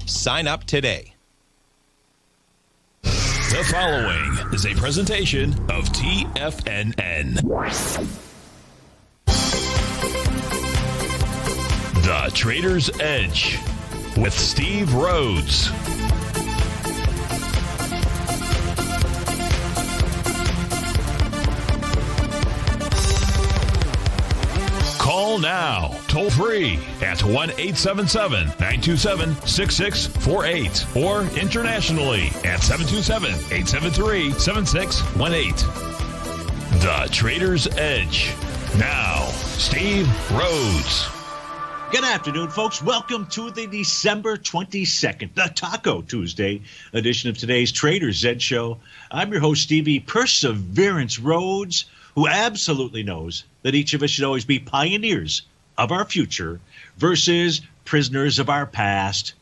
Sign up today. The following is a presentation of TFNN. The Trader's Edge with Steve Rhodes. Call now, toll free at 1-877-927-6648 or internationally at 727-873-7618. The Trader's Edge. Now, Steve Rhodes. Good afternoon, folks. Welcome to the December 22nd, the Taco Tuesday edition of today's Trader's Edge show. I'm your host, Stevie Perseverance Rhodes, who absolutely knows that each of us should always be pioneers of our future versus prisoners of our past.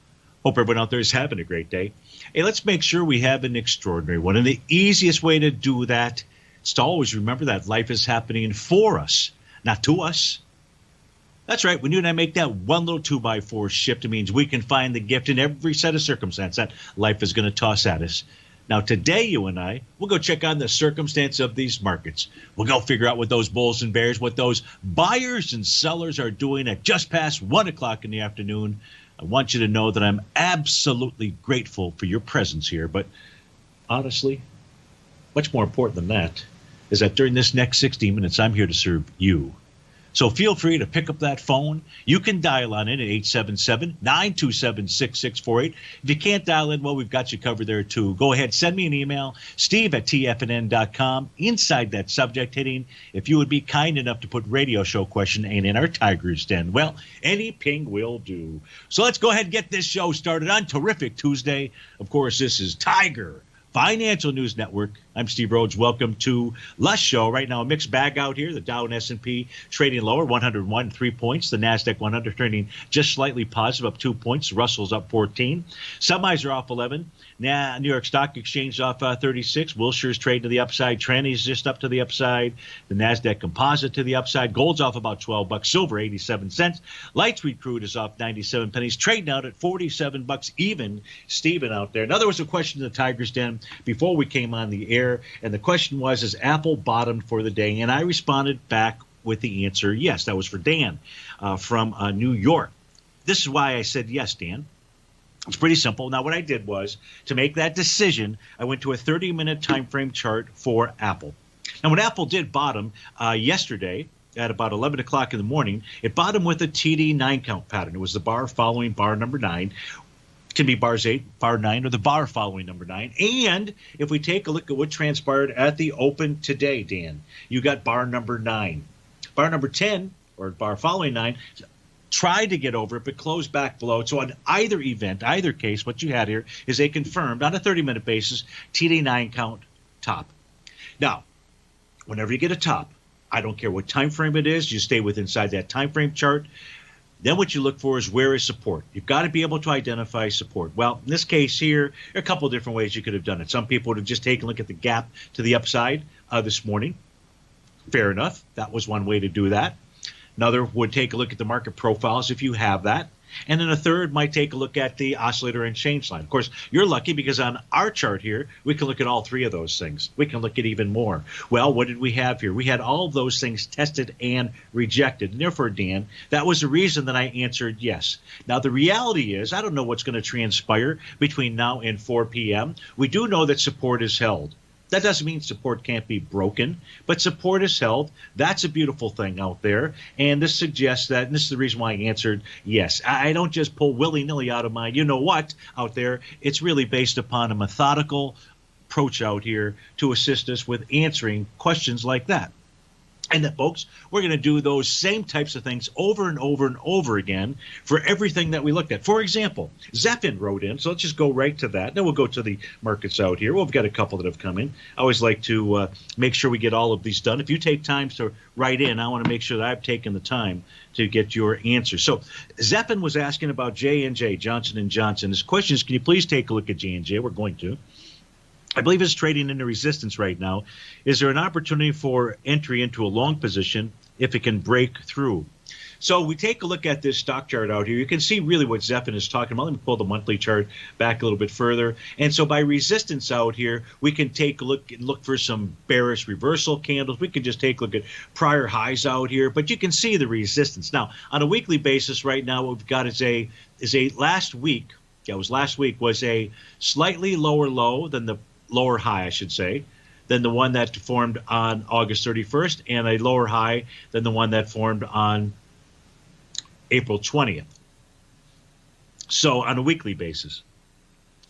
Hope everyone out there is having a great day. Hey, let's make sure we have an extraordinary one. And the easiest way to do that is to always remember that life is happening for us, not to us. That's right. When you and I make that one little 2x4 shift, it means we can find the gift in every set of circumstance that life is going to toss at us. Now, today, you and I, we'll go check on the circumstance of these markets. We'll go figure out what those bulls and bears, what those buyers and sellers are doing at just past 1 o'clock in the afternoon. I want you to know that I'm absolutely grateful for your presence here. But honestly, much more important than that is that during this next 60 minutes, I'm here to serve you. So feel free to pick up that phone. You can dial on in at 877-927-6648. If you can't dial in, well, we've got you covered there too. Go ahead, send me an email, steve@tfnn.com. Inside that subject heading, if you would be kind enough to put radio show question ain't in our Tiger's Den. Well, any ping will do. So let's go ahead and get this show started on Terrific Tuesday. Of course, this is Tiger Financial News Network. I'm Steve Rhodes. Welcome to Lush Show. Right now, a mixed bag out here. The Dow and S&P trading lower, 101, 3 points. The NASDAQ 100 trading just slightly positive, up 2 points. Russell's up 14. Semis are off 11. Now, New York Stock Exchange off 36. Wilshire's trading to the upside. Tranny's just up to the upside. The NASDAQ Composite to the upside. Gold's off about $12. Silver, 87 cents. Light sweet crude is off 97 pennies. Trading out at $47 even. Steven out there. Now, there was a question in the Tiger's Den before we came on the air, and the question was, is Apple bottomed for the day? And I responded back with the answer, yes. That was for Dan from New York. This is why I said yes, Dan. It's pretty simple. Now, what I did was, to make that decision, I went to a 30-minute time frame chart for Apple. Now, when Apple did bottom yesterday at about 11 o'clock in the morning, it bottomed with a TD 9-count pattern. It was the bar following bar number 9. Can be bars 8, bar 9, or the bar following number 9. And if we take a look at what transpired at the open today, Dan, you got bar number 9. Bar number 10, or bar following 9, tried to get over it, but closed back below. So on either event, either case, what you had here is a confirmed, on a 30-minute basis, TD 9 count top. Now, whenever you get a top, I don't care what time frame it is, you stay inside that time frame chart. Then what you look for is, where is support? You've got to be able to identify support. Well, in this case here, there are a couple of different ways you could have done it. Some people would have just taken a look at the gap to the upside this morning. Fair enough. That was one way to do that. Another would take a look at the market profiles if you have that. And then a third might take a look at the oscillator and change line. Of course, you're lucky because on our chart here, we can look at all three of those things. We can look at even more. Well, what did we have here? We had all of those things tested and rejected. And therefore, Dan, that was the reason that I answered yes. Now, the reality is, I don't know what's going to transpire between now and 4 p.m. We do know that support is held. That doesn't mean support can't be broken, but support is held. That's a beautiful thing out there. And this suggests that, and this is the reason why I answered yes. I don't just pull willy-nilly out of my you-know-what out there. It's really based upon a methodical approach out here to assist us with answering questions like that. And that, folks, we're going to do those same types of things over and over and over again for everything that we looked at. For example, Zephin wrote in, so let's just go right to that. Then we'll go to the markets out here. Well, we've got a couple that have come in. I always like to make sure we get all of these done. If you take time to write in, I want to make sure that I've taken the time to get your answer. So Zephin was asking about J&J, Johnson & Johnson. His question is, can you please take a look at J&J? We're going to. I believe it's trading into resistance right now. Is there an opportunity for entry into a long position if it can break through? So we take a look at this stock chart out here. You can see really what Zephyr is talking about. Let me pull the monthly chart back a little bit further. And so by resistance out here, we can take a look for some bearish reversal candles. We can just take a look at prior highs out here, but you can see the resistance. Now, on a weekly basis right now, what we've got is a last week. Yeah, it was last week was a slightly lower low than the lower high, I should say, than the one that formed on August 31st, and a lower high than the one that formed on April 20th. So on a weekly basis.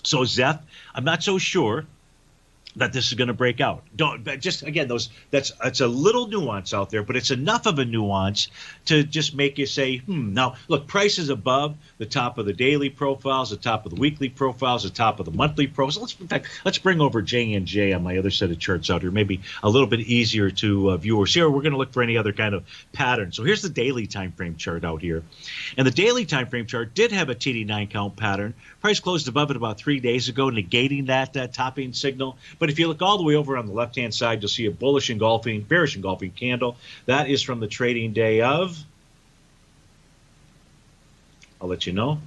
So Zeph, I'm not so sure that this is going to break out. It's a little nuance out there, but it's enough of a nuance to just make you say, Now, look, price is above the top of the daily profiles, the top of the weekly profiles, the top of the monthly profiles. Let's bring over J&J on my other set of charts out here, maybe a little bit easier to view or see, or we're going to look for any other kind of pattern. So here's the daily time frame chart out here. And the daily time frame chart did have a TD9 count pattern. Price closed above it about 3 days ago, negating that topping signal. But if you look all the way over on the left-hand side, you'll see a bearish engulfing candle. That is from the trading day of, I'll let you know,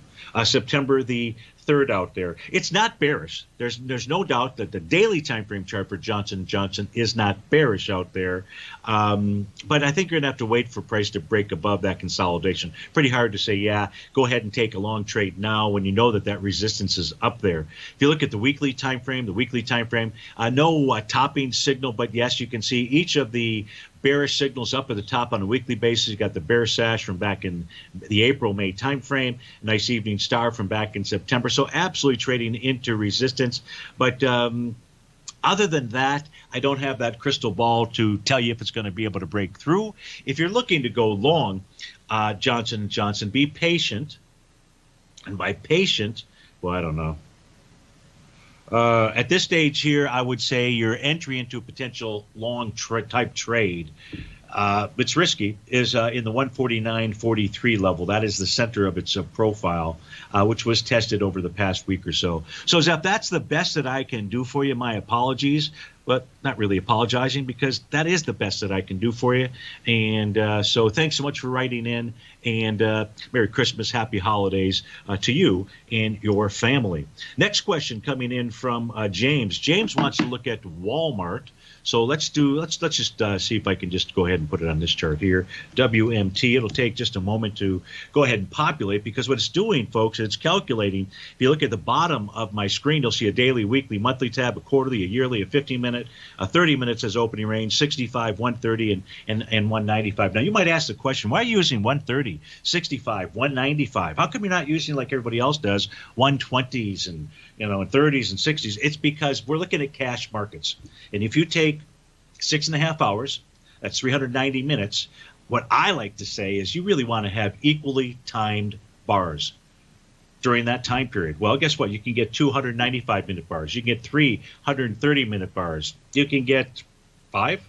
September the 3rd out there. It's not bearish. There's no doubt that the daily time frame chart for Johnson & Johnson is not bearish out there. But I think you're going to have to wait for price to break above that consolidation. Pretty hard to say, yeah, go ahead and take a long trade now when you know that resistance is up there. If you look at the weekly time frame, no topping signal, but yes, you can see each of the bearish signals up at the top on a weekly basis. You got the bear sash from back in the April-May time frame, nice evening star from back in September. So absolutely trading into resistance. But other than that, I don't have that crystal ball to tell you if it's going to be able to break through. If you're looking to go long, Johnson & Johnson, be patient. And by patient, well, I don't know. At this stage here, I would say your entry into a potential long type trade, it's risky, is in the 149.43 level. That is the center of its profile, which was tested over the past week or so. So, Zeph, that's the best that I can do for you. My apologies, but not really apologizing, because that is the best that I can do for you. And so thanks so much for writing in, and Merry Christmas, Happy Holidays to you and your family. Next question coming in from James. James wants to look at Walmart. So let's just see if I can just go ahead and put it on this chart here. WMT. It'll take just a moment to go ahead and populate, because what it's doing, folks, it's calculating. If you look at the bottom of my screen, you'll see a daily, weekly, monthly tab, a quarterly, a yearly, a 15-minute, a 30 minutes as opening range, 65, 130, and 195. Now you might ask the question, why are you using 130, 65, 195? How come you're not using, like everybody else does, 120s and and 30s and 60s? It's because we're looking at cash markets, and if you take 6.5 hours, that's 390 minutes. What I like to say is you really want to have equally timed bars during that time period. Well, guess what? You can get 295-minute bars. You can get 330-minute bars. You can get 5?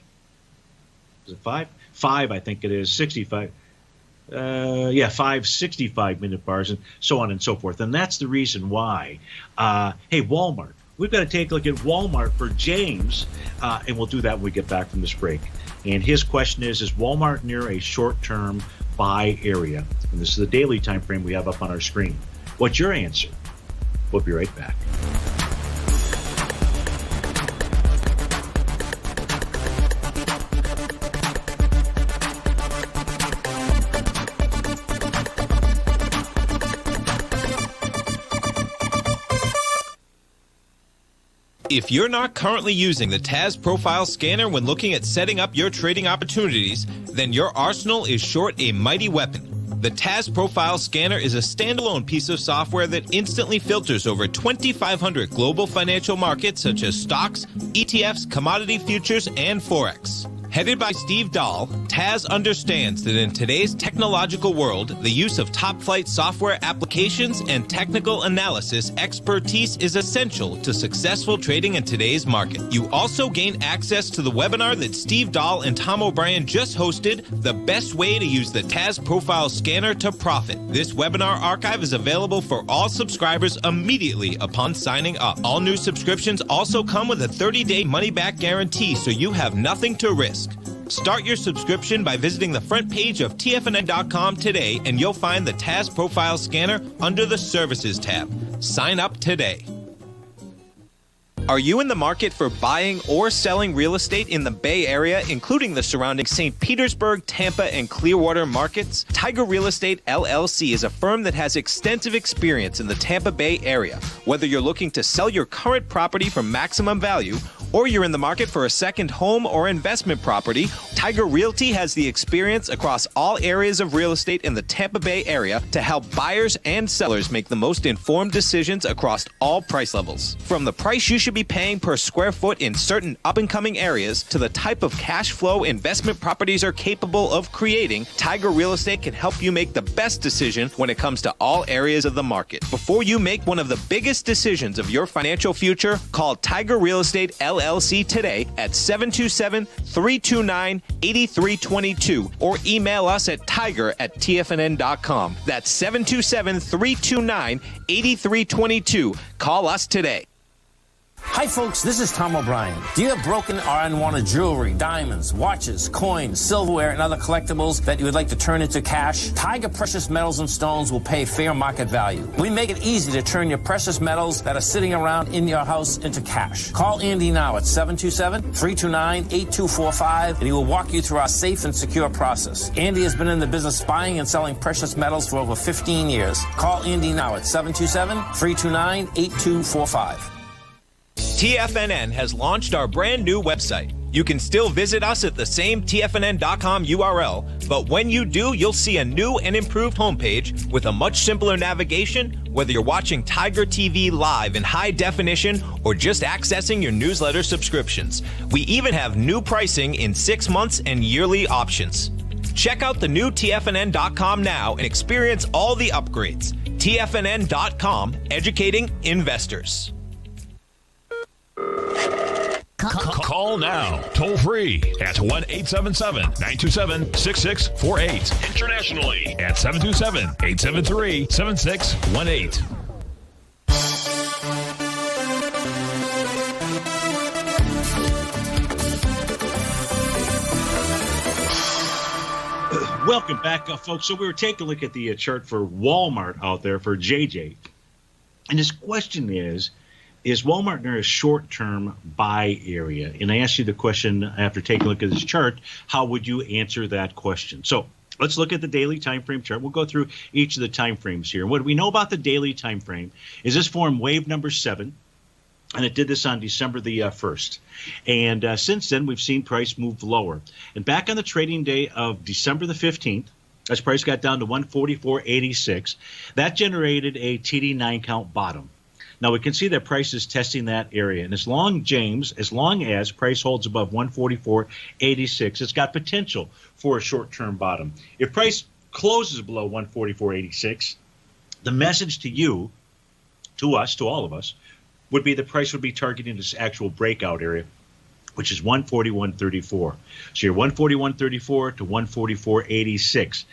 Is it 5? 5, I think it is. 65. 5 65-minute bars, and so on and so forth. And that's the reason why. Hey, Walmart. We've got to take a look at Walmart for James, and we'll do that when we get back from this break. And his question is Walmart near a short-term buy area? And this is the daily time frame we have up on our screen. What's your answer? We'll be right back. If you're not currently using the TAS Profile Scanner when looking at setting up your trading opportunities, then your arsenal is short a mighty weapon. The TAS Profile Scanner is a standalone piece of software that instantly filters over 2,500 global financial markets such as stocks, ETFs, commodity futures, and Forex. Headed by Steve Dahl, TAS understands that in today's technological world, the use of top-flight software applications and technical analysis expertise is essential to successful trading in today's market. You also gain access to the webinar that Steve Dahl and Tom O'Brien just hosted, The Best Way to Use the TAS Profile Scanner to Profit. This webinar archive is available for all subscribers immediately upon signing up. All new subscriptions also come with a 30-day money-back guarantee, so you have nothing to risk. Start your subscription by visiting the front page of TFNN.com today, and you'll find the TAS Profile Scanner under the Services tab. Sign up today. Are you in the market for buying or selling real estate in the Bay Area, including the surrounding St. Petersburg, Tampa, and Clearwater markets? Tiger Real Estate LLC is a firm that has extensive experience in the Tampa Bay area. Whether you're looking to sell your current property for maximum value, or you're in the market for a second home or investment property, Tiger Realty has the experience across all areas of real estate in the Tampa Bay area to help buyers and sellers make the most informed decisions across all price levels. From the price you should be paying per square foot in certain up-and-coming areas to the type of cash flow investment properties are capable of creating, Tiger Real Estate can help you make the best decision when it comes to all areas of the market. Before you make one of the biggest decisions of your financial future, call Tiger Real Estate LLC today at 727-329-8322 or email us at tiger@tfnn.com. That's 727-329-8322. Call us today. Hi folks, this is Tom O'Brien. Do you have broken or unwanted jewelry, diamonds, watches, coins, silverware, and other collectibles that you would like to turn into cash? Tiger Precious Metals and Stones will pay fair market value. We make it easy to turn your precious metals that are sitting around in your house into cash. Call Andy now at 727-329-8245 and he will walk you through our safe and secure process. Andy has been in the business buying and selling precious metals for over 15 years. Call Andy now at 727-329-8245. TFNN has launched our brand new website. You can still visit us at the same TFNN.com URL, but when you do, you'll see a new and improved homepage with a much simpler navigation, whether you're watching Tiger TV live in high definition or just accessing your newsletter subscriptions. We even have new pricing in 6 months and yearly options. Check out the new TFNN.com now and experience all the upgrades. TFNN.com, educating investors. Call now, toll free at 1-877-927-6648. Internationally at 727-873-7618. Welcome back, folks. So we were taking a look at the chart for Walmart out there for JJ. And his question is Walmart near a short-term buy area? And I asked you the question after taking a look at this chart, how would you answer that question? So let's look at the daily time frame chart. We'll go through each of the time frames here. What we know about the daily time frame is this formed wave number 7, and it did this on December the 1st. And since then, we've seen price move lower. And back on the trading day of December the 15th, as price got down to 144.86, that generated a TD9 count bottom. Now, we can see that price is testing that area. And as long as price holds above 144.86, it's got potential for a short-term bottom. If price closes below 144.86, the message to you, to us, to all of us, would be the price would be targeting this actual breakout area, which is 141.34. So you're 141.34 to 144.86.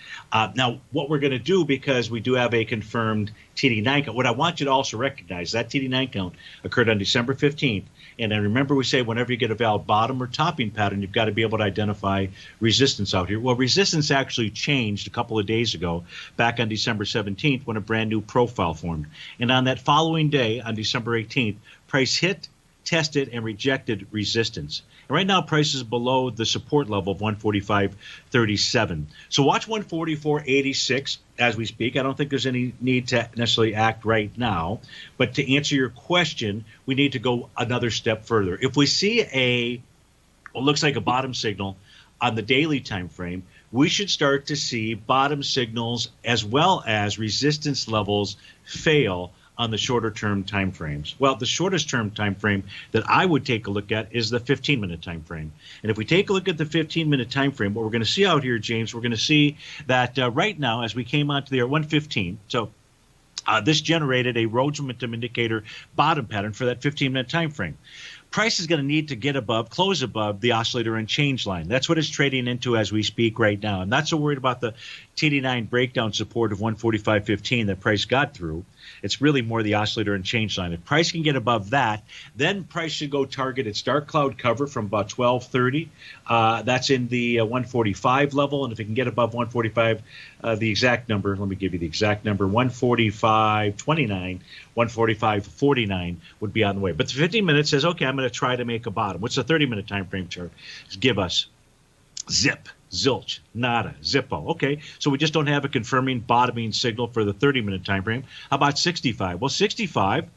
Now, what we're going to do, because we do have a confirmed TD9 count, what I want you to also recognize, that TD9 count occurred on December 15th. And then remember, we say whenever you get a valid bottom or topping pattern, you've got to be able to identify resistance out here. Well, resistance actually changed a couple of days ago, back on December 17th, when a brand new profile formed. And on that following day, on December 18th, price hit, tested, and rejected resistance. And right now, price is below the support level of 145.37. So watch 144.86 as we speak. I don't think there's any need to necessarily act right now. But to answer your question, we need to go another step further. If we see what looks like a bottom signal on the daily time frame, we should start to see bottom signals as well as resistance levels fail on the shorter term time frames. Well, the shortest term time frame that I would take a look at is the 15-minute time frame. And if we take a look at the 15-minute time frame, what we're going to see out here, James, we're going to see that right now, as we came onto there at 115, so this generated a Rhodes momentum indicator bottom pattern for that 15-minute time frame. Price is going to need to close above the oscillator and change line. That's what it's trading into as we speak right now. I'm not so worried about the TD9 breakdown support of 145.15 that price got through. It's really more the oscillator and change line. If price can get above that, then price should go target its dark cloud cover from about 1230. That's in the 145 level. And if it can get above 145, the exact number, let me give you the exact number, 145.29, 145.49 would be on the way. But the 15 minutes says, okay, I'm going to try to make a bottom. What's the 30-minute time frame chart? Give us zip, zilch, nada, zippo. Okay, so we just don't have a confirming bottoming signal for the 30-minute time frame. How about 65? Well, 65,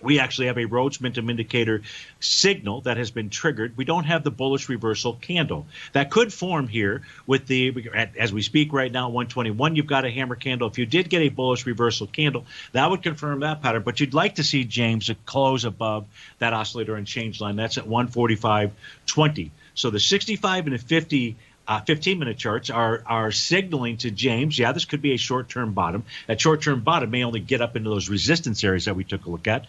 we actually have a Rhodes momentum indicator signal that has been triggered. We don't have the bullish reversal candle. That could form here with the, as we speak right now, 121, you've got a hammer candle. If you did get a bullish reversal candle, that would confirm that pattern. But you'd like to see, James, a close above that oscillator and change line. That's at 145.20. So the 65 and the 50 15-minute charts are signaling to James, yeah, this could be a short-term bottom. That short-term bottom may only get up into those resistance areas that we took a look at.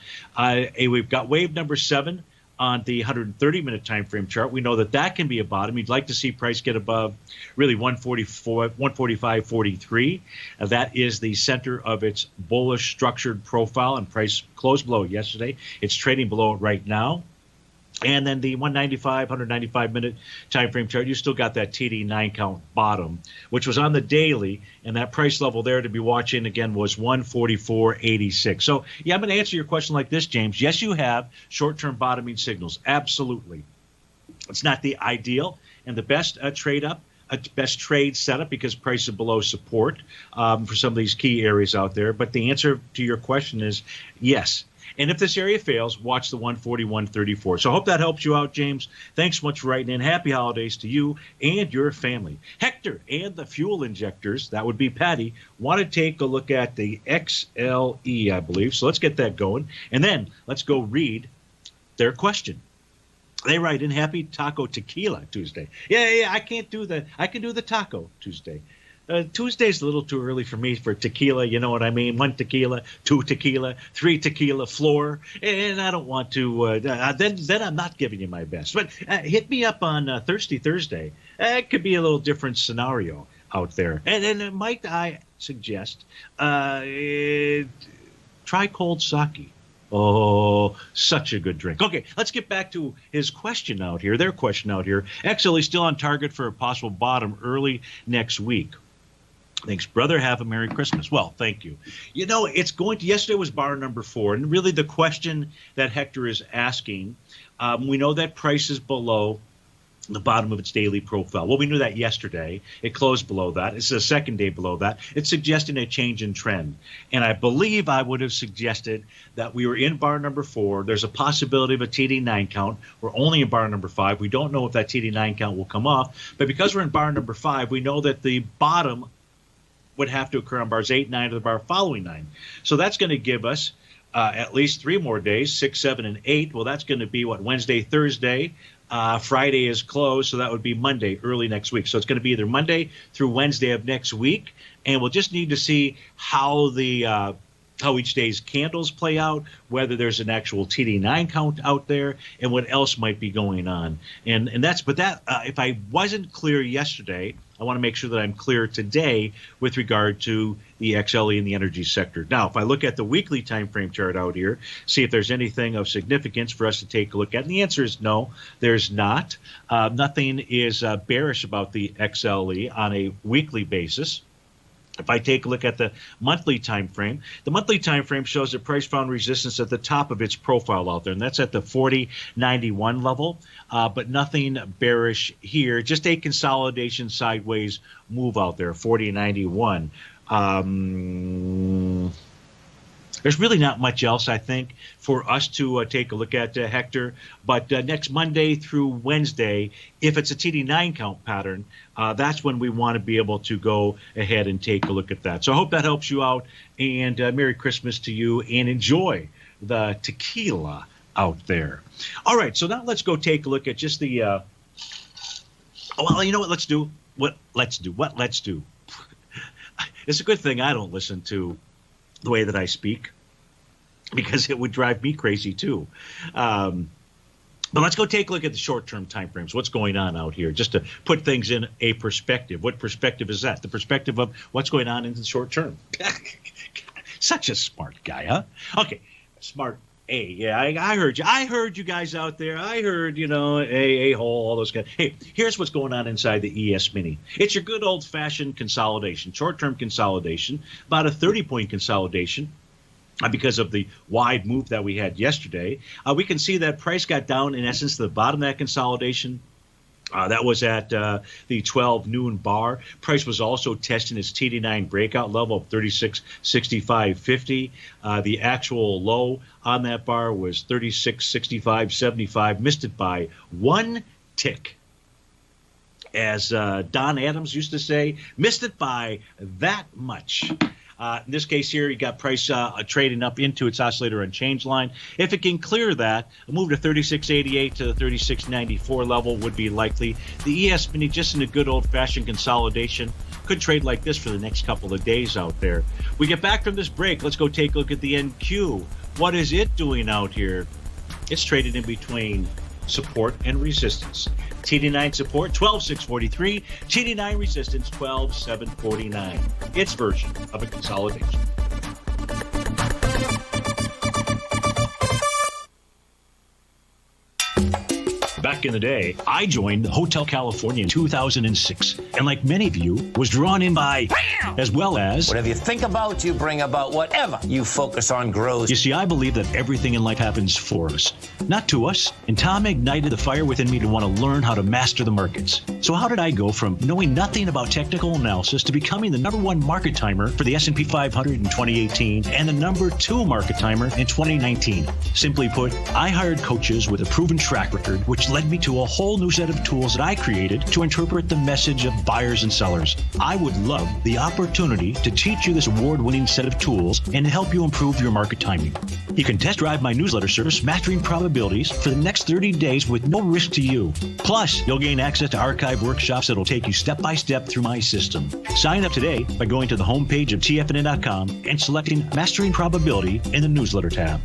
We've got wave number 7 on the 130-minute time frame chart. We know that can be a bottom. You'd like to see price get above really 145.43. That is the center of its bullish structured profile, and price closed below it yesterday. It's trading below it right now. And then the 195-minute time frame chart, you still got that TD 9-count bottom, which was on the daily, and that price level there to be watching, again, was 144.86. So, yeah, I'm going to answer your question like this, James. Yes, you have short-term bottoming signals. Absolutely. It's not the ideal and the best best trade setup because price is below support for some of these key areas out there. But the answer to your question is yes. And if this area fails, watch the 141.34. So I hope that helps you out, James. Thanks so much for writing in. Happy holidays to you and your family. Hector and the fuel injectors, that would be Patty, want to take a look at the XLE, I believe. So let's get that going. And then let's go read their question. They write in, Happy Taco Tequila Tuesday. Yeah, I can do the Taco Tuesday. Tuesday's a little too early for me for tequila, you know what I mean? 1 tequila, 2 tequila, 3 tequila floor, and I don't want to. Then I'm not giving you my best. But hit me up on Thirsty Thursday. It could be a little different scenario out there. And might I suggest try cold sake. Oh, such a good drink. Okay, let's get back to his question out here, their question out here. XLE still on target for a possible bottom early next week. Thanks, brother. Have a Merry Christmas. Well, thank you. You know, yesterday was bar number 4, and really the question that Hector is asking, we know that price is below the bottom of its daily profile. Well, we knew that yesterday. It closed below that. It's the second day below that. It's suggesting a change in trend. And I believe I would have suggested that we were in bar number 4. There's a possibility of a TD9 count. We're only in bar number 5. We don't know if that TD9 count will come off. But because we're in bar number 5, we know that the bottom would have to occur on bars 8, 9, or the bar following 9. So that's going to give us at least 3 more days, 6, 7, and 8. Well, that's going to be, Wednesday, Thursday. Friday is closed, so that would be Monday, early next week. So it's going to be either Monday through Wednesday of next week, and we'll just need to see how how each day's candles play out, whether there's an actual TD9 count out there, and what else might be going on. And if I wasn't clear yesterday, I want to make sure that I'm clear today with regard to the XLE and the energy sector. Now, if I look at the weekly time frame chart out here, see if there's anything of significance for us to take a look at. And the answer is no, there's not. Nothing is bearish about the XLE on a weekly basis. If I take a look at the monthly time frame, the monthly time frame shows that price found resistance at the top of its profile out there, and that's at the 40.91 level, but nothing bearish here, just a consolidation sideways move out there, 40.91. There's really not much else, I think, for us to take a look at, Hector. But next Monday through Wednesday, if it's a TD9 count pattern, that's when we want to be able to go ahead and take a look at that. So I hope that helps you out. And Merry Christmas to you, and enjoy the tequila out there. All right, so now let's go take a look at just the well, you know what let's do? Let's do. It's a good thing I don't listen to the way that I speak, because it would drive me crazy too. But let's go take a look at the short-term time frames. What's going on out here, just to put things in a perspective. What perspective is that? The perspective of what's going on in the short term. Such a smart guy, huh? Okay, smart A. Yeah, I heard you. I heard you guys out there. I heard, A-hole, all those guys. Hey, here's what's going on inside the ES Mini. It's your good old-fashioned consolidation, short-term consolidation, about a 30-point consolidation. Because of the wide move that we had yesterday, we can see that price got down, in essence, to the bottom of that consolidation. That was at the 12 noon bar. Price was also testing its TD9 breakout level of 36.6550. The actual low on that bar was 36.6575. Missed it by one tick. As Don Adams used to say, missed it by that much. In this case here, you got price trading up into its oscillator and change line. If it can clear that, a move to 36.88 to the 36.94 level would be likely. The ES Mini, just in a good old-fashioned consolidation, could trade like this for the next couple of days out there. We get back from this break. Let's go take a look at the NQ. What is it doing out here? It's traded in between support and resistance. TD9 support 12,643, TD9 resistance 12,749. Its version of a consolidation. Back in the day, I joined Hotel California in 2006, and like many of you, was drawn in by, as well as, Whatever you think about, you bring about. Whatever you focus on grows. You see, I believe that everything in life happens for us, not to us. And Tom ignited the fire within me to want to learn how to master the markets. So how did I go from knowing nothing about technical analysis to becoming the #1 market timer for the S&P 500 in 2018 and the #2 market timer in 2019? Simply put, I hired coaches with a proven track record, which led me to a whole new set of tools that I created to interpret the message of buyers and sellers. I would love the opportunity to teach you this award-winning set of tools and help you improve your market timing. You can test drive my newsletter service, Mastering Probabilities, for the next 30 days with no risk to you. Plus, you'll gain access to archive workshops that'll take you step-by-step through my system. Sign up today by going to the homepage of TFNN.com and selecting Mastering Probability in the newsletter tab.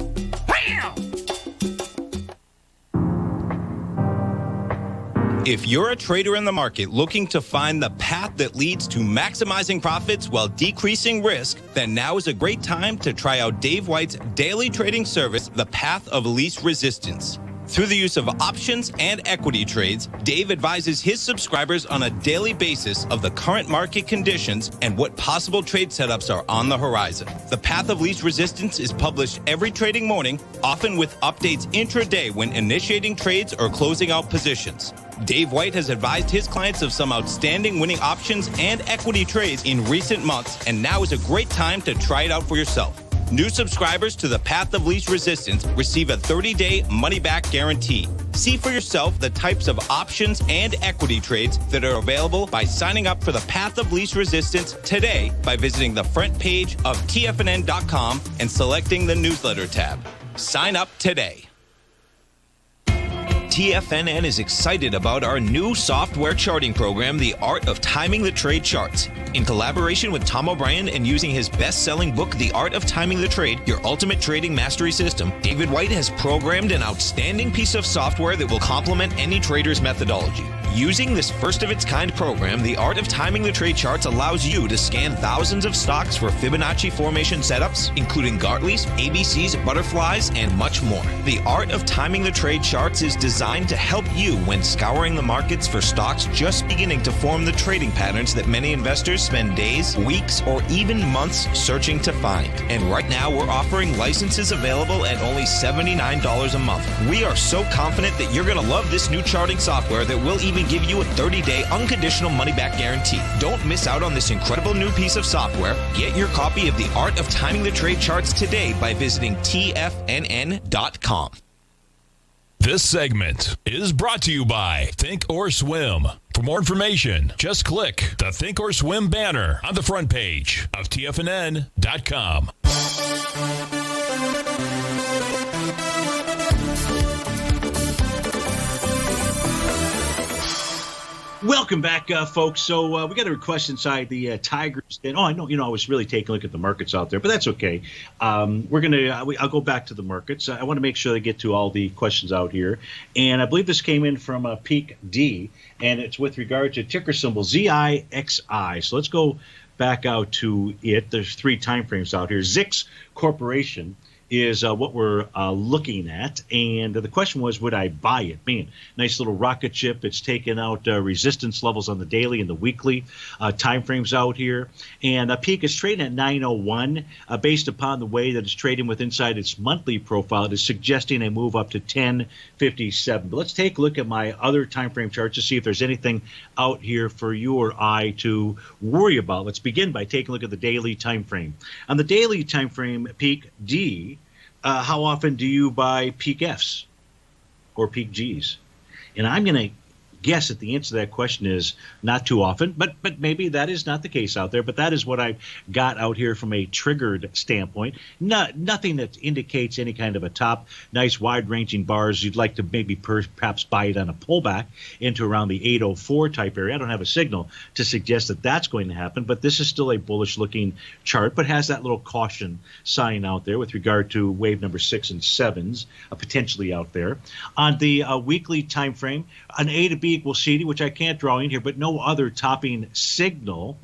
If you're a trader in the market looking to find the path that leads to maximizing profits while decreasing risk, then now is a great time to try out Dave White's daily trading service, The Path of Least Resistance. Through the use of options and equity trades, Dave advises his subscribers on a daily basis of the current market conditions and what possible trade setups are on the horizon. The Path of Least Resistance is published every trading morning, often with updates intraday when initiating trades or closing out positions. Dave White has advised his clients of some outstanding winning options and equity trades in recent months, and now is a great time to try it out for yourself. New subscribers to the Path of Least Resistance receive a 30-day money-back guarantee. See for yourself the types of options and equity trades that are available by signing up for the Path of Least Resistance today by visiting the front page of TFNN.com and selecting the newsletter tab. Sign up today. TFNN is excited about our new software charting program, The Art of Timing the Trade Charts. In collaboration with Tom O'Brien and using his best-selling book, The Art of Timing the Trade, Your Ultimate Trading Mastery System, David White has programmed an outstanding piece of software that will complement any trader's methodology. Using this first-of-its-kind program, The Art of Timing the Trade Charts allows you to scan thousands of stocks for Fibonacci formation setups, including Gartley's, ABC's, butterflies, and much more. The Art of Timing the Trade Charts is designed to help you when scouring the markets for stocks just beginning to form the trading patterns that many investors spend days, weeks, or even months searching to find. And right now, we're offering licenses available at only $79 a month. We are so confident that you're going to love this new charting software that will even give you a 30-day unconditional money-back guarantee. Don't miss out on this incredible new piece of software. Get your copy of The Art of Timing the Trade Charts today by visiting TFNN.com. This segment is brought to you by Think or Swim. For more information, just click the Think or Swim banner on the front page of TFNN.com. Welcome back, folks. So we got a request inside the Tigers. And, I know, I was really taking a look at the markets out there, but that's okay. I'll go back to the markets. I want to make sure I get to all the questions out here. And I believe this came in from Peak D, and it's with regard to ticker symbol ZIXI. So let's go back out to it. There's 3 time frames out here. Zix Corporation is what we're looking at. And the question was, would I buy it? Man, nice little rocket ship. It's taken out resistance levels on the daily and the weekly time frames out here. And peak is trading at 901. Based upon the way that it's trading with inside its monthly profile, it is suggesting a move up to 1057. But let's take a look at my other time frame charts to see if there's anything out here for you or I to worry about. Let's begin by taking a look at the daily time frame. On the daily time frame, peak D, how often do you buy peak Fs or peak Gs? And I'm going to guess that the answer to that question is not too often, but maybe that is not the case out there. But that is what I've got out here from a triggered standpoint. Nothing that indicates any kind of a top. Nice wide-ranging bars. You'd like to maybe perhaps buy it on a pullback into around the 804 type area. I don't have a signal to suggest that that's going to happen, but this is still a bullish-looking chart, but has that little caution sign out there with regard to wave number 6 and 7s potentially out there. On the weekly time frame, an A to B equals CD, which I can't draw in here, but no other topping signal.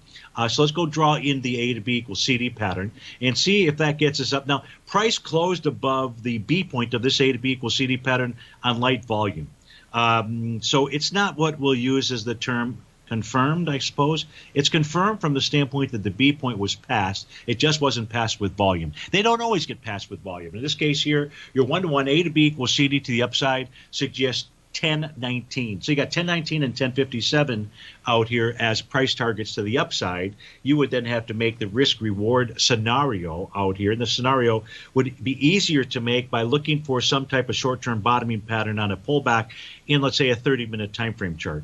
So let's go draw in the A to B equals CD pattern and see if that gets us up. Now, price closed above the B point of this A to B equals CD pattern on light volume. So it's not what we'll use as the term confirmed, I suppose. It's confirmed from the standpoint that the B point was passed. It just wasn't passed with volume. They don't always get passed with volume. In this case here, your 1-to-1 A to B equals CD to the upside suggests 1019. So you got 1019 and 1057 out here as price targets to the upside. You would then have to make the risk reward scenario out here. And the scenario would be easier to make by looking for some type of short-term bottoming pattern on a pullback in, let's say, a 30-minute time frame chart.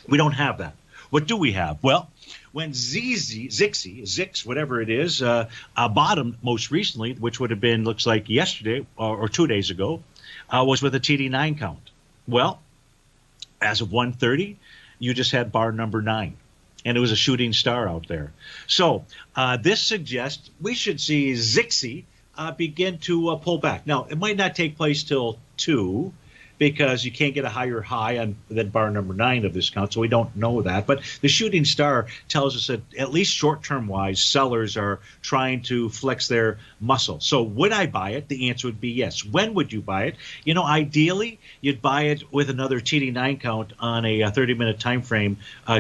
We don't have that. What do we have? Well, when Zix, whatever it is, bottomed most recently, which would have been, looks like yesterday or 2 days ago, was with a TD9 count. Well, as of 1:30, you just had bar number 9, and it was a shooting star out there. So this suggests we should see Zixi begin to pull back. Now, it might not take place till 2, because you can't get a higher high than bar number 9 of this count, so we don't know that. But the shooting star tells us that at least short-term wise, sellers are trying to flex their muscle. So would I buy it? The answer would be yes. When would you buy it? You know, ideally, you'd buy it with another TD9 count on a 30-minute time frame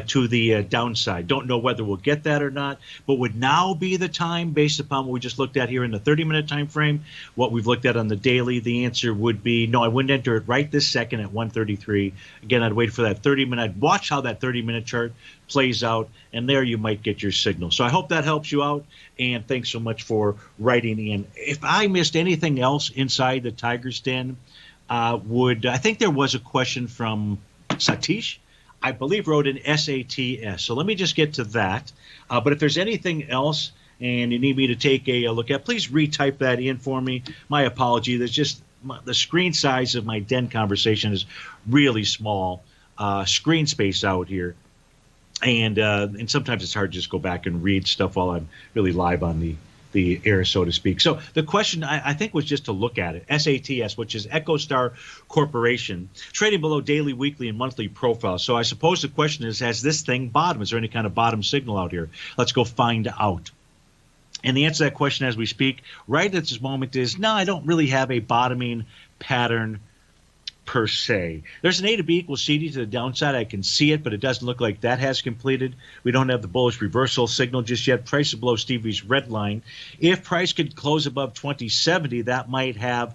to the downside. Don't know whether we'll get that or not, but would now be the time based upon what we just looked at here in the 30-minute time frame, what we've looked at on the daily? The answer would be no, I wouldn't enter it right this second at 133. Again, I'd wait for that 30-minute. I'd watch how that 30-minute chart plays out, and there you might get your signal. So I hope that helps you out, and thanks so much for writing in. If I missed anything else inside the Tiger's Den, I think there was a question from Satish, I believe wrote in SATS. So let me just get to that. But if there's anything else and you need me to take a look at, please retype that in for me. My apology. There's just the screen size of my den conversation is really small. Screen space out here. And sometimes it's hard to just go back and read stuff while I'm really live on the air, so to speak. So the question, I think, was just to look at it. SATS, which is Echo Star Corporation, trading below daily, weekly, and monthly profiles. So I suppose the question is, has this thing bottomed? Is there any kind of bottom signal out here? Let's go find out. And the answer to that question as we speak right at this moment is, no, I don't really have a bottoming pattern per se. There's an A to B equals CD to the downside. I can see it, but it doesn't look like that has completed. We don't have the bullish reversal signal just yet. Price is below Stevie's red line. If price could close above 2070, that might have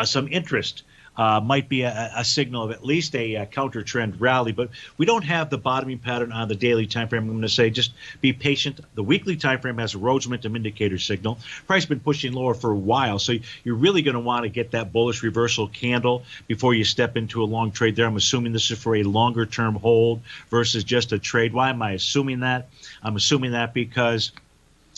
some interest. Might be a signal of at least a counter trend rally, but we don't have the bottoming pattern on the daily time frame. I'm going to say just be patient. The weekly time frame has a Rhodes momentum indicator signal. Price has been pushing lower for a while, so you're really going to want to get that bullish reversal candle before you step into a long trade there. I'm assuming this is for a longer term hold versus just a trade. Why am I assuming that? I'm assuming that because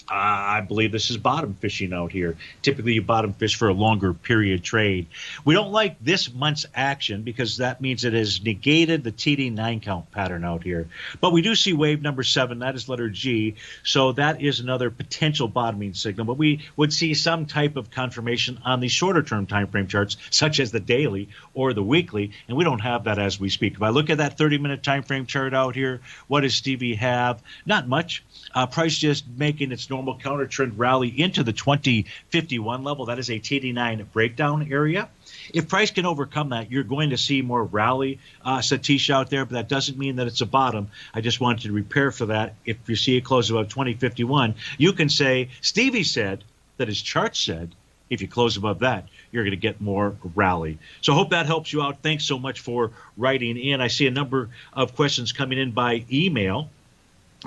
I believe this is bottom fishing out here. Typically, you bottom fish for a longer period trade. We don't like this month's action because that means it has negated the TD 9-count pattern out here. But we do see wave number 7. That is letter G. So that is another potential bottoming signal. But we would see some type of confirmation on the shorter-term time frame charts, such as the daily or the weekly. And we don't have that as we speak. If I look at that 30-minute time frame chart out here, what does Stevie have? Not much. Price just making its normal counter trend rally into the 2051 level. That is a TD9 breakdown area. If price can overcome that, you're going to see more rally, Satish, out there, but that doesn't mean that it's a bottom. I just wanted to prepare for that. If you see it close above 2051, you can say, Stevie said that his chart said, if you close above that, you're going to get more rally. So I hope that helps you out. Thanks so much for writing in. I see a number of questions coming in by email.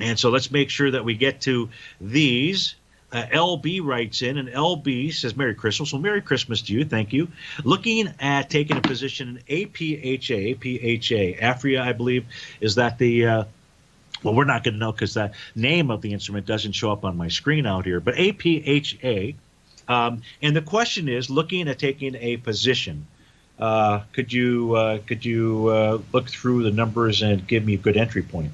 And so let's make sure that we get to these. LB writes in, and LB says, Merry Christmas. Well, Merry Christmas to you. Thank you. Looking at taking a position in APHA, Afria, I believe, is that the well, we're not going to know because the name of the instrument doesn't show up on my screen out here. But APHA, and the question is, looking at taking a position, could you look through the numbers and give me a good entry point?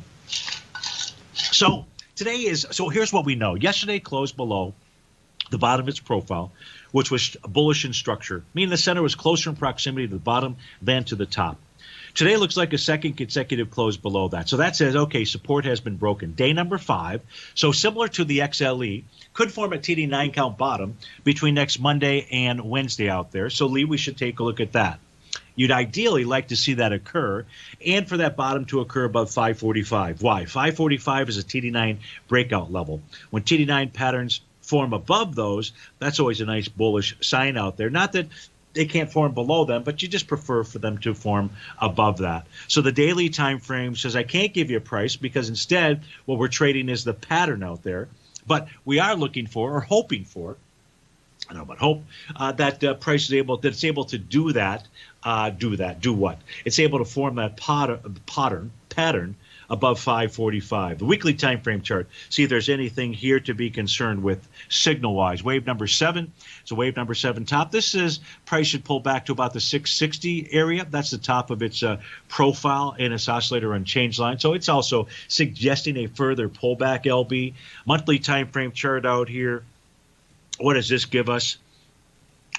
So here's what we know. Yesterday closed below the bottom of its profile, which was bullish in structure, meaning the center was closer in proximity to the bottom than to the top. Today looks like a second consecutive close below that. So that says, okay, support has been broken. Day number 5, so similar to the XLE, could form a TD 9-count bottom between next Monday and Wednesday out there. So, Lee, we should take a look at that. You'd ideally like to see that occur and for that bottom to occur above 545. Why? 545 is a TD9 breakout level. When TD9 patterns form above those, that's always a nice bullish sign out there. Not that they can't form below them, but you just prefer for them to form above that. So the daily time frame says I can't give you a price because instead what we're trading is the pattern out there. But we are looking for or hoping for, I don't know about hope, that price is able to do that. Do what? It's able to form that pattern above 545. The weekly time frame chart. See if there's anything here to be concerned with signal-wise. Wave number 7. So wave number 7 top. This says price should pull back to about the 660 area. That's the top of its profile in its oscillator unchanged line. So it's also suggesting a further pullback, LB. Monthly time frame chart out here. What does this give us?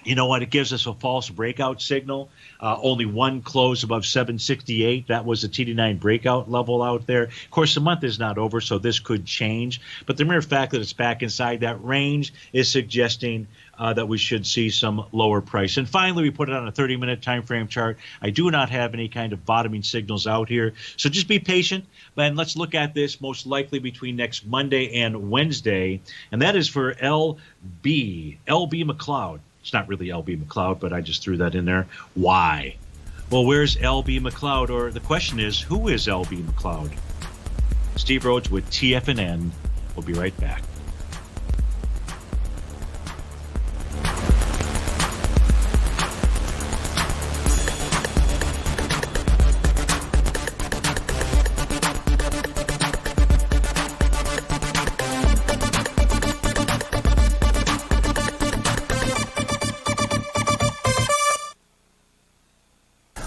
You know what? It gives us a false breakout signal. Only one close above 768. That was a TD9 breakout level out there. Of course, the month is not over, so this could change. But the mere fact that it's back inside that range is suggesting that we should see some lower price. And finally, we put it on a 30-minute time frame chart. I do not have any kind of bottoming signals out here. So just be patient. And let's look at this most likely between next Monday and Wednesday. And that is for LB McLeod. It's not really LB McLeod, but I just threw that in there. Why? Well, where's LB McLeod? Or the question is, who is LB McLeod? Steve Rhodes with TFNN. We'll be right back.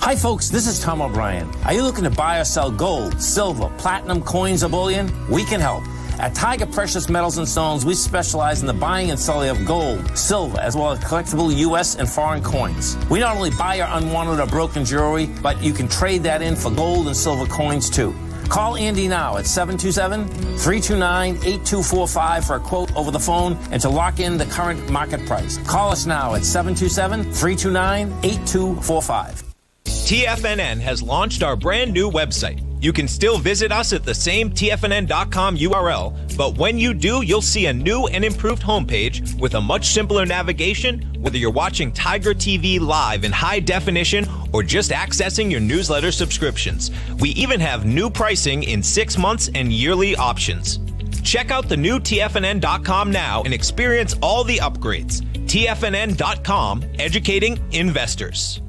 Hi folks, this is Tom O'Brien. Are you looking to buy or sell gold, silver, platinum, coins, or bullion? We can help. At Tiger Precious Metals and Stones, we specialize in the buying and selling of gold, silver, as well as collectible U.S. and foreign coins. We not only buy your unwanted or broken jewelry, but you can trade that in for gold and silver coins too. Call Andy now at 727-329-8245 for a quote over the phone and to lock in the current market price. Call us now at 727-329-8245. TFNN has launched our brand new website. You can still visit us at the same TFNN.com URL, but when you do, you'll see a new and improved homepage with a much simpler navigation, whether you're watching Tiger TV live in high definition or just accessing your newsletter subscriptions. We even have new pricing in 6 months and yearly options. Check out the new TFNN.com now and experience all the upgrades. TFNN.com, educating investors.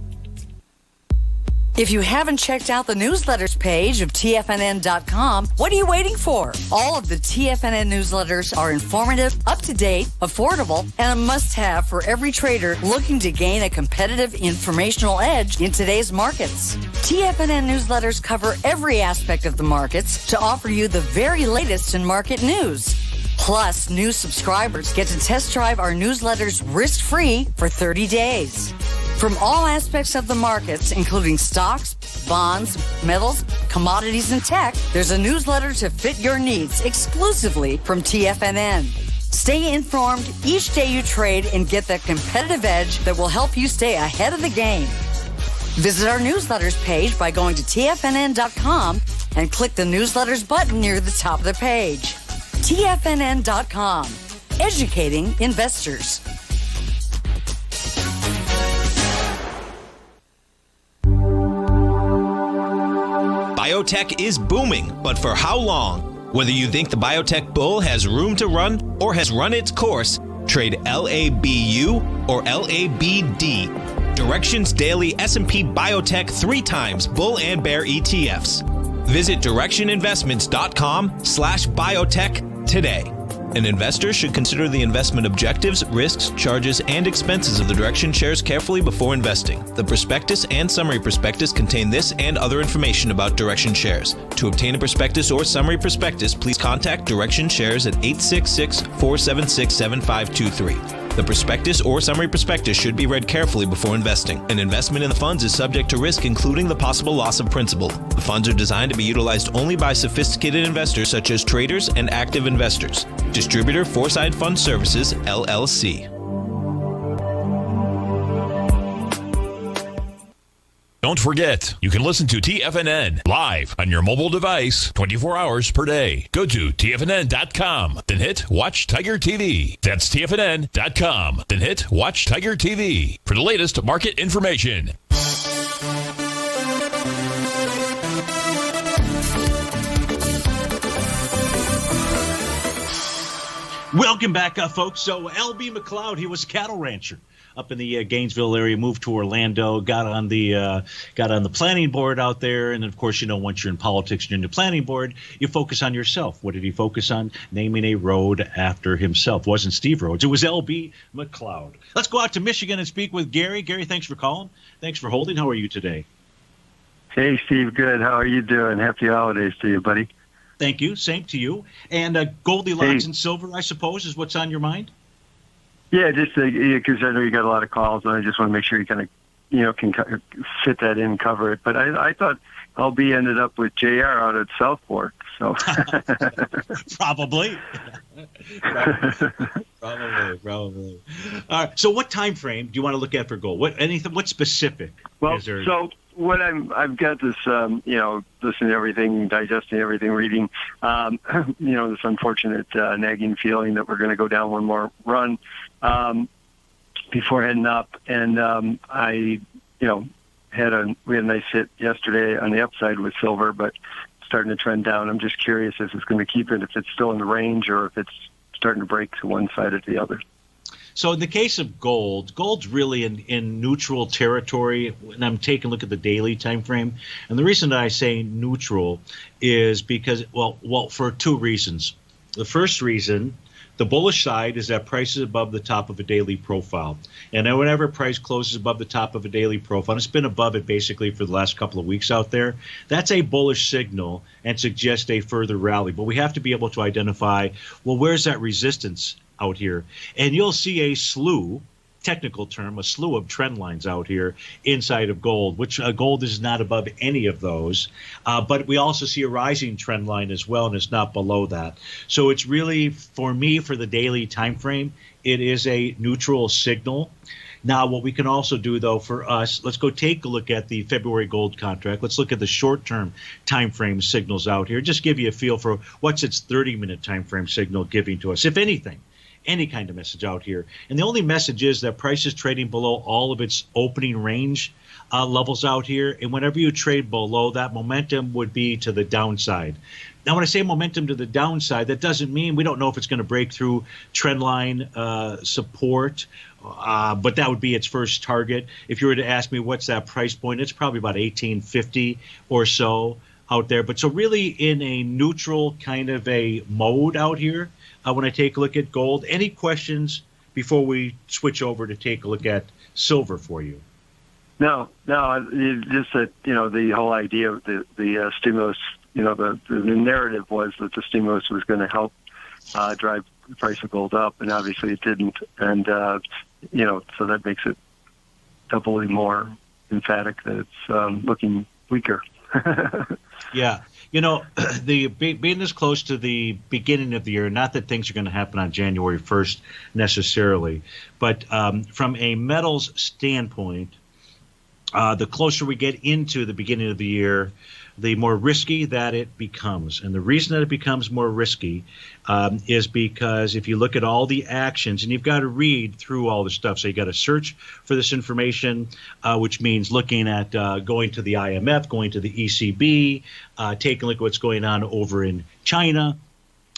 If you haven't checked out the newsletters page of TFNN.com, what are you waiting for? All of the TFNN newsletters are informative, up-to-date, affordable, and a must-have for every trader looking to gain a competitive informational edge in today's markets. TFNN newsletters cover every aspect of the markets to offer you the very latest in market news. Plus, new subscribers get to test drive our newsletters risk-free for 30 days. From all aspects of the markets, including stocks, bonds, metals, commodities, and tech, there's a newsletter to fit your needs exclusively from TFNN. Stay informed each day you trade and get that competitive edge that will help you stay ahead of the game. Visit our newsletters page by going to TFNN.com and click the newsletters button near the top of the page. TFNN.com, educating investors. Biotech is booming, but for how long? Whether you think the biotech bull has room to run or has run its course, trade LABU or LABD. Direction's daily S&P Biotech 3 times bull and bear ETFs. Visit directioninvestments.com/biotech today. An investor should consider the investment objectives, risks, charges, and expenses of the Direction shares carefully before investing. The prospectus and summary prospectus contain this and other information about Direction shares. To obtain a prospectus or summary prospectus, please contact Direction shares at 866-476-7523. The prospectus or summary prospectus should be read carefully before investing. An investment in the funds is subject to risk, including the possible loss of principal. The funds are designed to be utilized only by sophisticated investors such as traders and active investors. Distributor Foreside Fund Services, LLC. Don't forget, you can listen to TFNN live on your mobile device 24 hours per day. Go to TFNN.com, then hit Watch Tiger TV. That's TFNN.com, then hit Watch Tiger TV for the latest market information. Welcome back, folks. So L.B. McLeod, he was a cattle rancher up in the Gainesville area, moved to Orlando, got on the planning board out there. And, of course, once you're in politics and you're in the planning board, you focus on yourself. What did he focus on? Naming a road after himself. It wasn't Steve Rhodes. It was L.B. McLeod. Let's go out to Michigan and speak with Gary. Gary, thanks for calling. Thanks for holding. How are you today? Hey, Steve. Good. How are you doing? Happy holidays to you, buddy. Thank you. Same to you. And Goldilocks and silver, I suppose, is what's on your mind? Yeah, just because I know you got a lot of calls, and I just want to make sure you kind of, can fit that in and cover it. But I thought LB ended up with JR out at South Fork. So Probably. Probably. All right. So what time frame do you want to look at for gold? What specific? Well, so what I've got this, listening to everything, digesting everything, reading, this unfortunate nagging feeling that we're going to go down one more run before heading up. And we had a nice hit yesterday on the upside with silver, but starting to trend down. I'm just curious if it's going to keep it, if it's still in the range, or if it's starting to break to one side or the other. So in the case of gold's really in neutral territory, and I'm taking a look at the daily time frame. And the reason that I say neutral is because, well, for two reasons. The first reason, the bullish side, is that price is above the top of a daily profile. And then whenever price closes above the top of a daily profile, and it's been above it basically for the last couple of weeks out there, that's a bullish signal and suggests a further rally. But we have to be able to identify, well, where's that resistance out here? And you'll see a slew, technical term, a slew of trend lines out here inside of gold, which gold is not above any of those. But we also see a rising trend line as well, and it's not below that. So it's really, for me, for the daily time frame, it is a neutral signal. Now, what we can also do, though, for us, let's go take a look at the February gold contract. Let's look at the short-term time frame signals out here. Just give you a feel for what's its 30-minute time frame signal giving to us, if anything. Any kind of message out here. And the only message is that price is trading below all of its opening range levels out here. And whenever you trade below that, momentum would be to the downside. Now, when I say momentum to the downside, that doesn't mean we don't know if it's going to break through trend line support, but that would be its first target. If you were to ask me what's that price point, it's probably about 1850 or so out there. But so really in a neutral kind of a mode out here when I take a look at gold. Any questions before we switch over to take a look at silver for you? No, just that, the whole idea of the stimulus, the narrative was that the stimulus was going to help drive the price of gold up, and obviously it didn't. And, so that makes it doubly more emphatic that it's looking weaker. Yeah. Being this close to the beginning of the year, not that things are going to happen on January 1st necessarily, but from a metals standpoint, the closer we get into the beginning of the year, the more risky that it becomes. And the reason that it becomes more risky is because if you look at all the actions, and you've got to read through all the stuff, so you got to search for this information, which means looking at going to the IMF, going to the ECB, taking a look at what's going on over in China.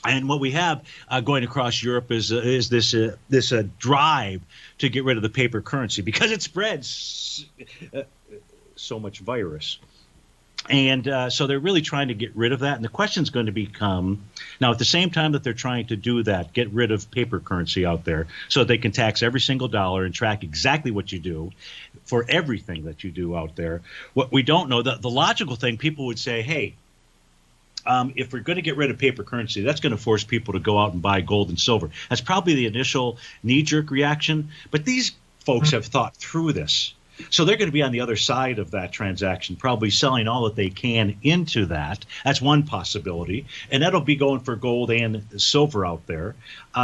And what we have going across Europe is this drive to get rid of the paper currency because it spreads so much virus. And so they're really trying to get rid of that. And the question is going to become, now at the same time that they're trying to do that, get rid of paper currency out there so that they can tax every single dollar and track exactly what you do for everything that you do out there. What we don't know, the logical thing, people would say, hey, if we're going to get rid of paper currency, that's going to force people to go out and buy gold and silver. That's probably the initial knee-jerk reaction. But these folks have thought through this. So they're going to be on the other side of that transaction, probably selling all that they can into that. That's one possibility. And that'll be going for gold and silver out there.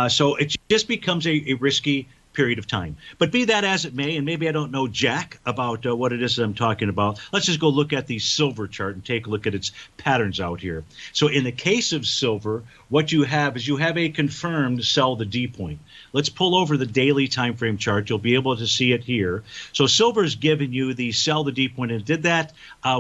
So it just becomes a risky period of time. But be that as it may, and maybe I don't know jack about what it is that I'm talking about, let's just go look at the silver chart and take a look at its patterns out here. So in the case of silver, what you have is you have a confirmed sell the D point. Let's pull over the daily time frame chart. You'll be able to see it here. So silver is giving you the sell the D point, and it did that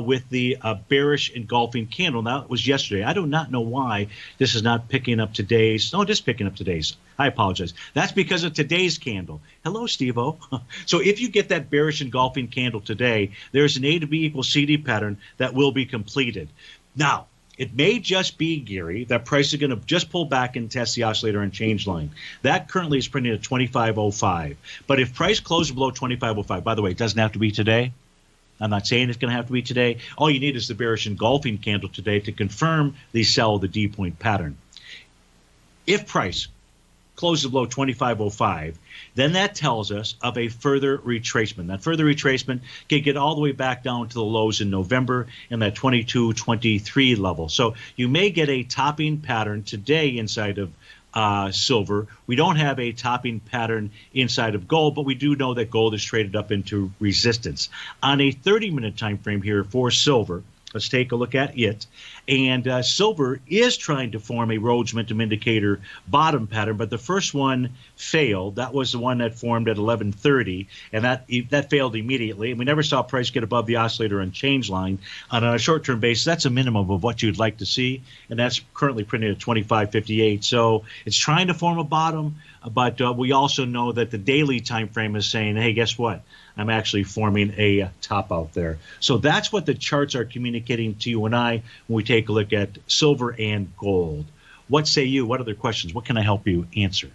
with the bearish engulfing candle. Now, it was yesterday. I do not know why this is not picking up today's. No, just picking up today's. I apologize. That's because of today's candle. Hello, Steve-O. So if you get that bearish engulfing candle today, there's an A to B equals CD pattern that will be completed. Now, it may just be, Gary, that price is going to just pull back and test the oscillator and change line. That currently is printing at 25.05. But if price closes below 25.05, by the way, it doesn't have to be today. I'm not saying it's going to have to be today. All you need is the bearish engulfing candle today to confirm the sell the D point pattern. If price closes below 25.05, then that tells us of a further retracement. That further retracement can get all the way back down to the lows in November and that 22.23 level. So you may get a topping pattern today inside of silver. We don't have a topping pattern inside of gold, but we do know that gold is traded up into resistance. On a 30-minute time frame here for silver, let's take a look at it. And silver is trying to form a Rhodes momentum indicator bottom pattern, but the first one failed. That was the one that formed at 11:30, and that failed immediately. And we never saw price get above the oscillator and change line. On a short-term basis, that's a minimum of what you'd like to see, and that's currently printed at 25.58. So it's trying to form a bottom, but we also know that the daily time frame is saying, hey, guess what? I'm actually forming a top out there. So that's what the charts are communicating to you and I when we take a look at silver and gold. What say you? What other questions? What can I help you answer?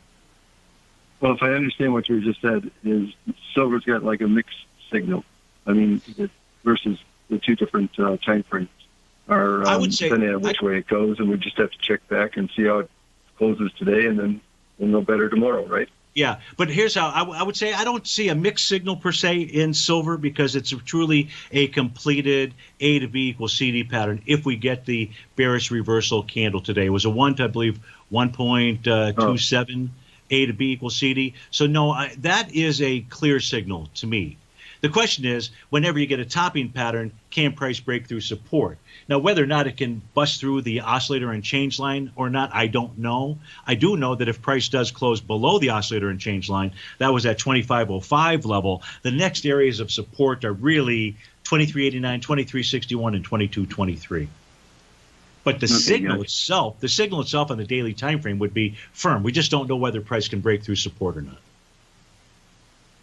Well, if I understand what you just said, is silver's got like a mixed signal. I mean, versus the two different time frames are depending on which way it goes, and we just have to check back and see how it closes today, and then we'll know better tomorrow, right? Yeah, but here's how I would say I don't see a mixed signal per se in silver because it's truly a completed A to B equals CD pattern if we get the bearish reversal candle today. It was a 1.27 A to B equals CD. So no, that is a clear signal to me. The question is, whenever you get a topping pattern, can price break through support? Now, whether or not it can bust through the oscillator and change line or not, I don't know. I do know that if price does close below the oscillator and change line, that was at 25.05 level, the next areas of support are really 23.89, 23.61, and 22.23. But the signal itself on the daily time frame would be firm. We just don't know whether price can break through support or not.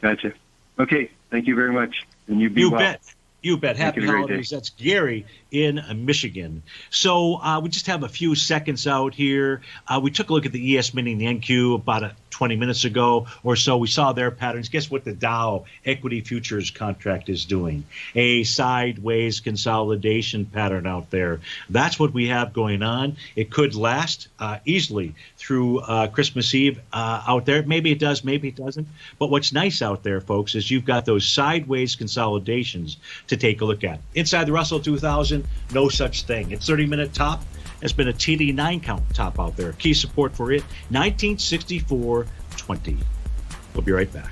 Gotcha. Okay. Thank you very much. And you be well. You bet. Happy holidays. That's Gary in Michigan. So we just have a few seconds out here. We took a look at the ES Mini and the NQ about 20 minutes ago or so. We saw their patterns. Guess what the Dow equity futures contract is doing? A sideways consolidation pattern out there. That's what we have going on. It could last easily through Christmas Eve out there. Maybe it does, maybe it doesn't. But what's nice out there, folks, is you've got those sideways consolidations to take a look at. Inside the Russell 2000, no such thing. Its 30-minute top has been a TD9 count top out there. Key support for it, 1964.20. We'll be right back.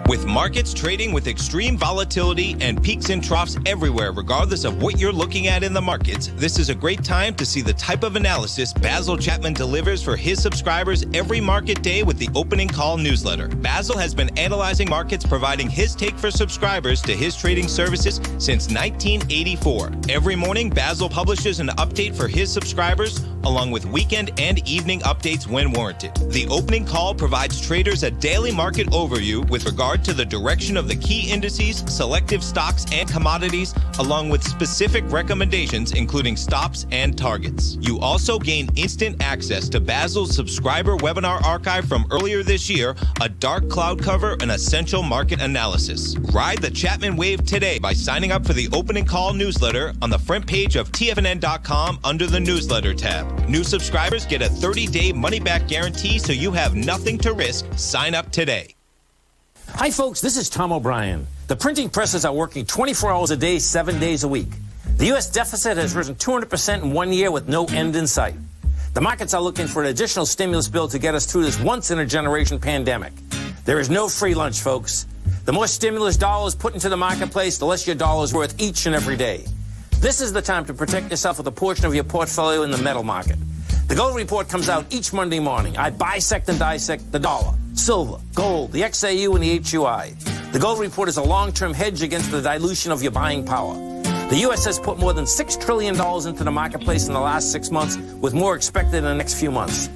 With markets trading with extreme volatility and peaks and troughs everywhere, regardless of what you're looking at in the markets, this is a great time to see the type of analysis Basil Chapman delivers for his subscribers every market day with the Opening Call newsletter. Basil has been analyzing markets, providing his take for subscribers to his trading services since 1984. Every morning, Basil publishes an update for his subscribers, along with weekend and evening updates when warranted. The Opening Call provides traders a daily market overview with regard to the direction of the key indices, selective stocks, and commodities, along with specific recommendations, including stops and targets. You also gain instant access to Basil's subscriber webinar archive from earlier this year, a dark cloud cover, and essential market analysis. Ride the Chapman wave today by signing up for the Opening Call newsletter on the front page of TFNN.com under the newsletter tab. New subscribers get a 30-day money-back guarantee, so you have nothing to risk. Sign up today. Hi, folks. This is Tom O'Brien. The printing presses are working 24 hours a day, 7 days a week. The U.S. deficit has risen 200% in 1 year with no end in sight. The markets are looking for an additional stimulus bill to get us through this once-in-a-generation pandemic. There is no free lunch, folks. The more stimulus dollars put into the marketplace, the less your dollar is worth each and every day. This is the time to protect yourself with a portion of your portfolio in the metal market. The Gold Report comes out each Monday morning. I bisect and dissect the dollar, silver, gold, the XAU, and the HUI. The Gold Report is a long-term hedge against the dilution of your buying power. The U.S. has put more than $6 trillion into the marketplace in the last 6 months, with more expected in the next few months.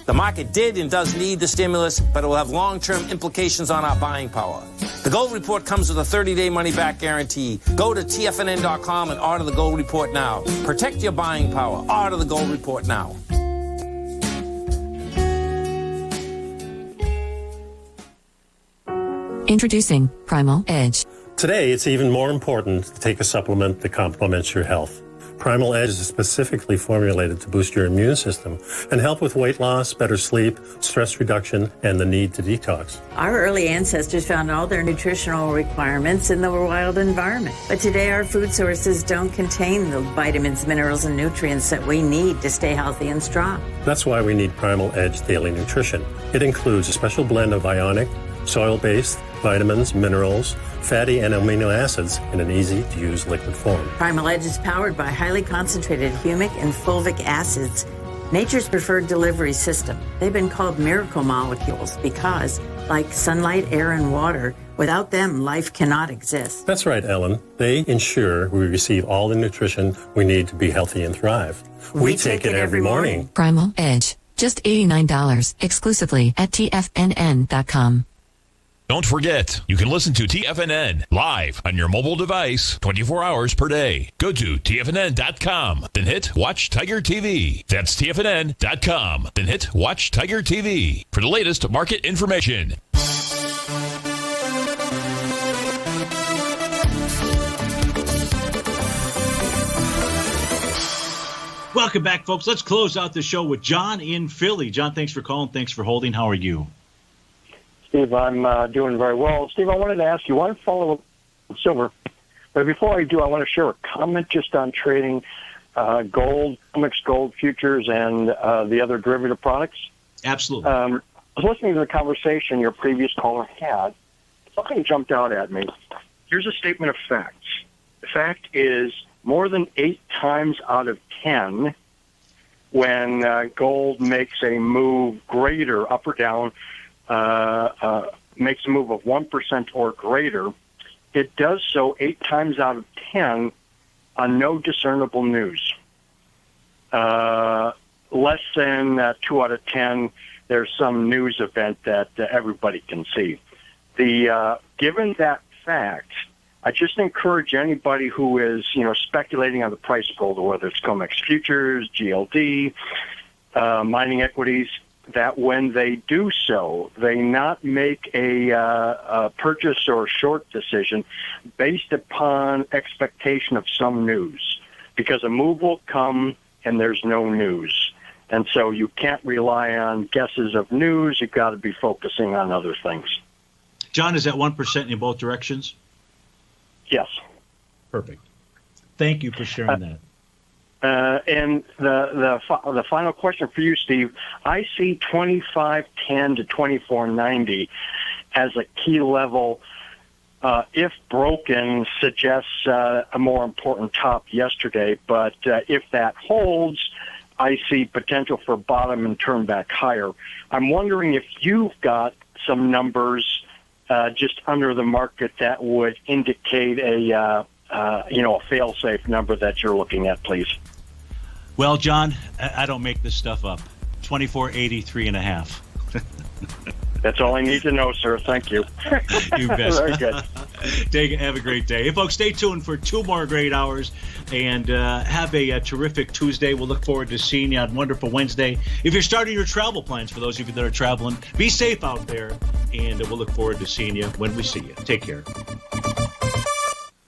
The market did and does need the stimulus, but it will have long-term implications on our buying power. The Gold Report comes with a 30-day money-back guarantee. Go to TFNN.com and order the Gold Report now. Protect your buying power. Order the Gold Report now. Introducing Primal Edge. Today, it's even more important to take a supplement that complements your health. Primal Edge is specifically formulated to boost your immune system and help with weight loss, better sleep, stress reduction, and the need to detox. Our early ancestors found all their nutritional requirements in the wild environment. But today, our food sources don't contain the vitamins, minerals, and nutrients that we need to stay healthy and strong. That's why we need Primal Edge Daily Nutrition. It includes a special blend of ionic, soil-based vitamins, minerals, fatty and amino acids in an easy-to-use liquid form. Primal Edge is powered by highly concentrated humic and fulvic acids, nature's preferred delivery system. They've been called miracle molecules because, like sunlight, air, and water, without them, life cannot exist. That's right, Ellen. They ensure we receive all the nutrition we need to be healthy and thrive. We take it every morning. Primal Edge. Just $89 exclusively at TFNN.com. Don't forget, you can listen to TFNN live on your mobile device 24 hours per day. Go to TFNN.com, then hit Watch Tiger TV. That's TFNN.com, then hit Watch Tiger TV for the latest market information. Welcome back, folks. Let's close out the show with John in Philly. John, thanks for calling. Thanks for holding. How are you? Steve, I'm doing very well. Steve, I wanted to ask you, I want to follow up with silver, but before I do, I want to share a comment just on trading gold, mixed gold futures, and the other derivative products. Absolutely. I was listening to the conversation your previous caller had. Something jumped out at me. here's a statement of facts. The fact is, more than 8 times out of 10, when gold makes a move greater, up or down, makes a move of 1% or greater, it does so 8 times out of 10 on no discernible news. Less than 2 out of 10, there's some news event that everybody can see. Given that fact, I just encourage anybody who is, speculating on the price of gold, whether it's COMEX futures, GLD, mining equities, that when they do so, they not make a purchase or short decision based upon expectation of some news, because a move will come and there's no news. And so you can't rely on guesses of news. You've got to be focusing on other things. John, is that 1% in both directions? Yes. Perfect. Thank you for sharing that. And the final question for you, Steve, I see 25.10 to 24.90 as a key level. If broken, suggests a more important top yesterday. But if that holds, I see potential for bottom and turn back higher. I'm wondering if you've got some numbers just under the market that would indicate a fail-safe number that you're looking at, please. Well, John, I don't make this stuff up. 24.83.5. That's all I need to know, sir. Thank you. You bet. Very good. Have a great day. Hey, folks, stay tuned for 2 more great hours, and have a terrific Tuesday. We'll look forward to seeing you on Wonderful Wednesday. If you're starting your travel plans, for those of you that are traveling, be safe out there, and we'll look forward to seeing you when we see you. Take care.